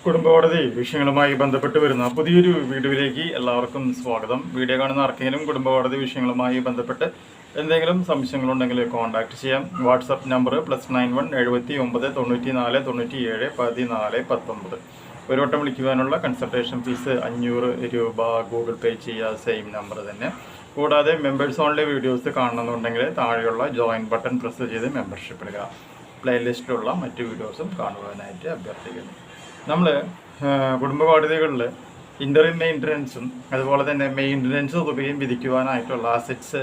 കുടുംബകോടതി വിഷയങ്ങളുമായി ബന്ധപ്പെട്ട് വരുന്ന പുതിയൊരു വീഡിയോയിലേക്ക് എല്ലാവർക്കും സ്വാഗതം. വീഡിയോ കാണുന്ന ആർക്കെങ്കിലും കുടുംബകോടതി വിഷയങ്ങളുമായി ബന്ധപ്പെട്ട് എന്തെങ്കിലും സംശയങ്ങളുണ്ടെങ്കിൽ കോൺടാക്ട് ചെയ്യാം. WhatsApp number +91 79 94 97 14 19. ഒരു വട്ടം വിളിക്കുവാനുള്ള കൺസൾട്ടേഷൻ ഫീസ് 500 രൂപ. ഗൂഗിൾ പേ ചെയ്യുക, സെയിം നമ്പർ തന്നെ. കൂടാതെ മെമ്പേഴ്സ് ഓൺലി വീഡിയോസ് കാണണമെന്നുണ്ടെങ്കിൽ താഴെയുള്ള ജോയിൻ ബട്ടൺ പ്രസ് ചെയ്ത് മെമ്പർഷിപ്പ് എടുക്കുക. പ്ലേലിസ്റ്റിലുള്ള മറ്റ് വീഡിയോസും കാണുവാനായിട്ട് അഭ്യർത്ഥിക്കുന്നു. നമ്മൾ കുടുംബകോടതികളിൽ ഇൻ്ററിം മെയിൻ്റനൻസും അതുപോലെ തന്നെ മെയിൻ്റനൻസ് തുകയും വിധിക്കുവാനായിട്ടുള്ള അസറ്റ്സ്,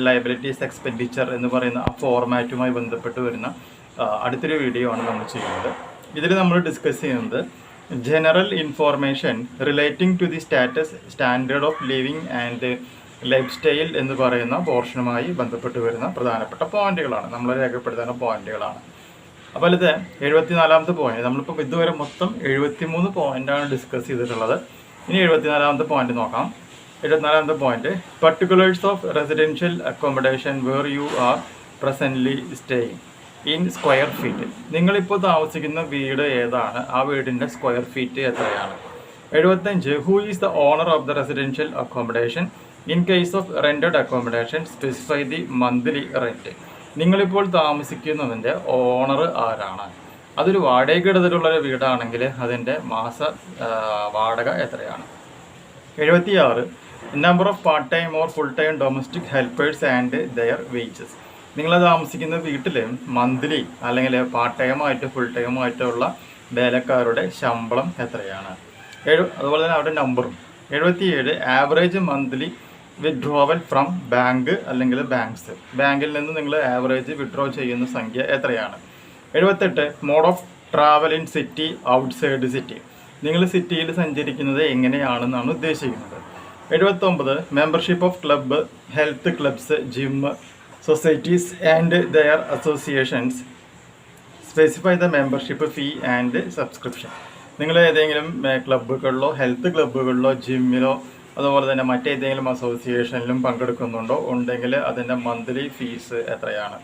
ലയബിലിറ്റീസ്, എക്സ്പെൻഡിച്ചർ എന്ന് പറയുന്ന ആ ഫോർമാറ്റുമായി ബന്ധപ്പെട്ട് വരുന്ന അടുത്തൊരു വീഡിയോ ആണ് നമ്മൾ ചെയ്യുന്നത്. ഇതിൽ നമ്മൾ ഡിസ്കസ് ചെയ്യുന്നത് general information relating to the status, standard of living and lifestyle എന്ന് പറയുന്ന പോർഷനുമായി ബന്ധപ്പെട്ട് വരുന്ന പ്രധാനപ്പെട്ട പോയിന്റുകളാണ്, നമ്മൾ രേഖപ്പെടുത്തുന്ന പോയിന്റുകളാണ്. അപ്പോൾ ഇത് 74ാമത്തെ പോയിന്റ്. നമ്മളിപ്പോൾ ഇതുവരെ മൊത്തം 73 പോയിന്റാണ് ഡിസ്കസ് ചെയ്തിട്ടുള്ളത്. ഇനി 74ാമത്തെ പോയിന്റ് നോക്കാം. 74ാമത്തെ point, particulars of residential accommodation where you are presently staying in square feet. നിങ്ങളിപ്പോൾ താമസിക്കുന്ന വീട് ഏതാണ്, ആ വീടിൻ്റെ സ്ക്വയർ ഫീറ്റ് എത്രയാണ്. 75, who is the owner of the residential accommodation. In case of rented accommodation specify the monthly rent. നിങ്ങളിപ്പോൾ താമസിക്കുന്നതിൻ്റെ owner ആരാണ്. അതൊരു വാടകയ്ക്കെടുത്തിട്ടുള്ള വീടാണെങ്കിൽ അതിൻ്റെ മാസ വാടക എത്രയാണ്. 76, number of part time or full time domestic helpers and their wages. നിങ്ങൾ താമസിക്കുന്ന വീട്ടിൽ മന്ത്ലി അല്ലെങ്കിൽ പാർട്ട് ടൈമായിട്ട് ഫുൾ ടൈമായിട്ടുള്ള വേലക്കാരുടെ ശമ്പളം എത്രയാണ്. അതുപോലെ തന്നെ അവരുടെ നമ്പറും. 77, average monthly withdrawal from bank അല്ലെങ്കിൽ ബാങ്ക്സ്. ബാങ്കിൽ നിന്ന് നിങ്ങൾ ആവറേജ് വിഡ്രോ ചെയ്യുന്ന സംഖ്യ എത്രയാണ്. 78, mode of travel in city, outside city. നിങ്ങൾ സിറ്റിയിൽ സഞ്ചരിക്കുന്നത് എങ്ങനെയാണെന്നാണ് ഉദ്ദേശിക്കുന്നത്. 79, membership of club, health clubs, gym, societies and their associations. Specify the membership fee and subscription. നിങ്ങൾ ഏതെങ്കിലും ക്ലബ്ബുകളിലോ ഹെൽത്ത് ക്ലബ്ബുകളിലോ ജിമ്മിലോ അതുപോലെ തന്നെ മറ്റേതെങ്കിലും അസോസിയേഷനിലും പങ്കെടുക്കുന്നുണ്ടോ, ഉണ്ടെങ്കിൽ അതിൻ്റെ മന്ത്ലി ഫീസ് എത്രയാണ്.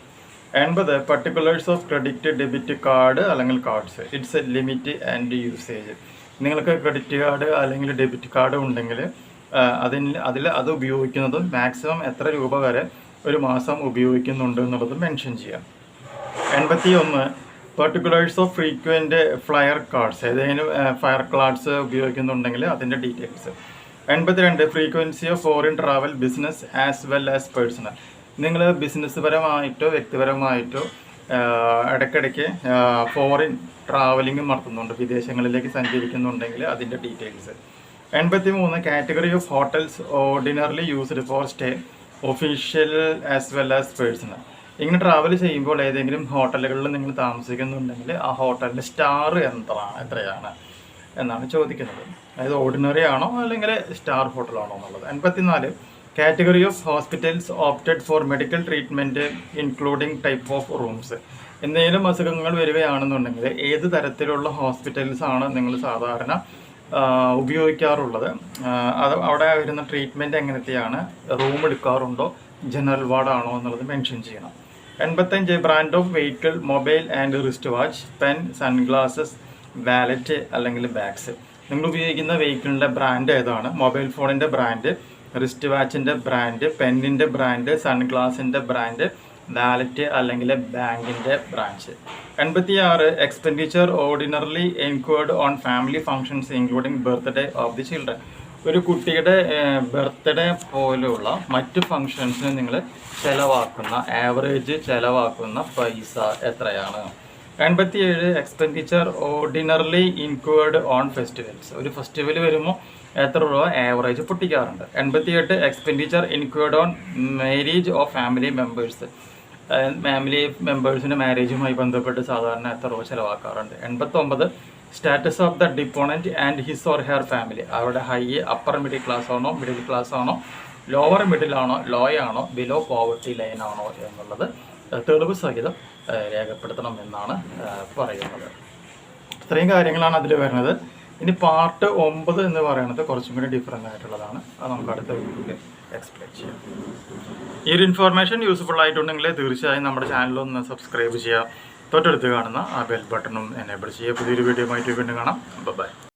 80, particulars of credit, debit card അല്ലെങ്കിൽ cards, it's a limit and usage. നിങ്ങൾക്ക് ക്രെഡിറ്റ് കാർഡ് അല്ലെങ്കിൽ ഡെബിറ്റ് കാർഡ് ഉണ്ടെങ്കിൽ അതിൽ അത് ഉപയോഗിക്കുന്നത് മാക്സിമം എത്ര രൂപ വരെ ഒരു മാസം ഉപയോഗിക്കുന്നുണ്ട് എന്നുള്ളത് മെൻഷൻ ചെയ്യാം. 81, particulars of frequent flyer cards. ഏതെങ്കിലും ഫയർ കാർഡ്സ് ഉപയോഗിക്കുന്നുണ്ടെങ്കിൽ അതിൻ്റെ details. 82, frequency of foreign travel, business as well as personal. നിങ്ങൾ ബിസിനസ് പരമായിട്ടോ വ്യക്തിപരമായിട്ടോ ഇടയ്ക്കിടയ്ക്ക് ഫോറിൻ ട്രാവലിംഗ് നടത്തുന്നുണ്ട്, വിദേശങ്ങളിലേക്ക് സഞ്ചരിക്കുന്നുണ്ടെങ്കിൽ അതിൻ്റെ details. 83, category of hotels ordinarily used for stay, official as well as personal. ഇങ്ങനെ ട്രാവൽ ചെയ്യുമ്പോൾ ഏതെങ്കിലും ഹോട്ടലുകളിൽ നിങ്ങൾ താമസിക്കുന്നുണ്ടെങ്കിൽ ആ ഹോട്ടലിൻ്റെ സ്റ്റാർ എത്രയാണ് എന്നാണ് ചോദിക്കുന്നത്. അതായത് ഓർഡിനറി ആണോ അല്ലെങ്കിൽ സ്റ്റാർ ഹോട്ടലാണോ എന്നുള്ളത്. 84, category of hospitals opted four medical treatment including type of rooms. എന്തെങ്കിലും അസുഖങ്ങൾ വരികയാണെന്നുണ്ടെങ്കിൽ ഏത് തരത്തിലുള്ള ഹോസ്പിറ്റൽസ് ആണ് നിങ്ങൾ സാധാരണ ഉപയോഗിക്കാറുള്ളത്, അത് അവിടെ വരുന്ന ട്രീറ്റ്മെൻറ്റ് എങ്ങനത്തെയാണ്, റൂം എടുക്കാറുണ്ടോ, ജനറൽ വാർഡാണോ എന്നുള്ളത് മെൻഷൻ ചെയ്യണം. 85, brand of vehicle, mobile and wrist watch, pen, sunglasses, wallet അല്ലെങ്കിൽ ബാഗ്സ്. നിങ്ങൾ ഉപയോഗിക്കുന്ന വെഹിക്കിളിൻ്റെ ബ്രാൻഡ് ഏതാണ്, മൊബൈൽ ഫോണിൻ്റെ ബ്രാൻഡ്, റിസ്റ്റ് വാച്ചിൻ്റെ ബ്രാൻഡ്, പെന്നിൻ്റെ ബ്രാൻഡ്, സൺഗ്ലാസിൻ്റെ ബ്രാൻഡ്, വാലറ്റ് അല്ലെങ്കിൽ ബാങ്കിൻ്റെ branch. 86, expenditure ordinarily enquired on family functions including birthday of the children. ഒരു കുട്ടിയുടെ ബർത്ത്ഡേ പോലുള്ള മറ്റ് ഫങ്ഷൻസിന് നിങ്ങൾ ആവറേജ് ചിലവാക്കുന്ന പൈസ എത്രയാണ്. 87, expenditure ordinarily inquired on festivals. ഒരു ഫെസ്റ്റിവൽ വരുമ്പോൾ എത്ര രൂപ ആവറേജ് പൊട്ടിക്കാറുണ്ട്. 88, expenditure inquired on marriage of family members. Family മെമ്പേഴ്സിൻ്റെ മാരേജുമായി ബന്ധപ്പെട്ട് സാധാരണ എത്ര രൂപ ചിലവാക്കാറുണ്ട്. 89, status of the deponent and his or her family. അവരുടെ അപ്പർ മിഡിൽ ക്ലാസ് ആണോ, മിഡിൽ ക്ലാസ് ആണോ, ലോവർ മിഡിലാണോ, ലോയാണോ, ബിലോ പോവർട്ടി ലൈൻ ആണോ എന്നുള്ളത് തെളിവ് സഹിതം രേഖപ്പെടുത്തണം എന്നാണ് പറയുന്നത്. ഇത്രയും കാര്യങ്ങളാണ് അതിൽ വരുന്നത്. ഇനി പാർട്ട് 9 എന്ന് പറയുന്നത് കുറച്ചും കൂടി ഡിഫറൻ്റ് ആയിട്ടുള്ളതാണ്. അത് നമുക്ക് അടുത്ത വീഡിയോയിൽ എക്സ്പ്ലെയിൻ ചെയ്യാം. ഈ ഒരു ഇൻഫോർമേഷൻ യൂസ്ഫുൾ ആയിട്ടുണ്ടെങ്കിൽ തീർച്ചയായും നമ്മുടെ ചാനലൊന്ന് സബ്സ്ക്രൈബ് ചെയ്യുക. തൊട്ടടുത്ത് കാണുന്ന ആ ബെൽ ബട്ടണും എനേബിൾ ചെയ്യുക. പുതിയൊരു വീഡിയോ ആയിട്ട് വീണ്ടും കാണാം. ബൈ.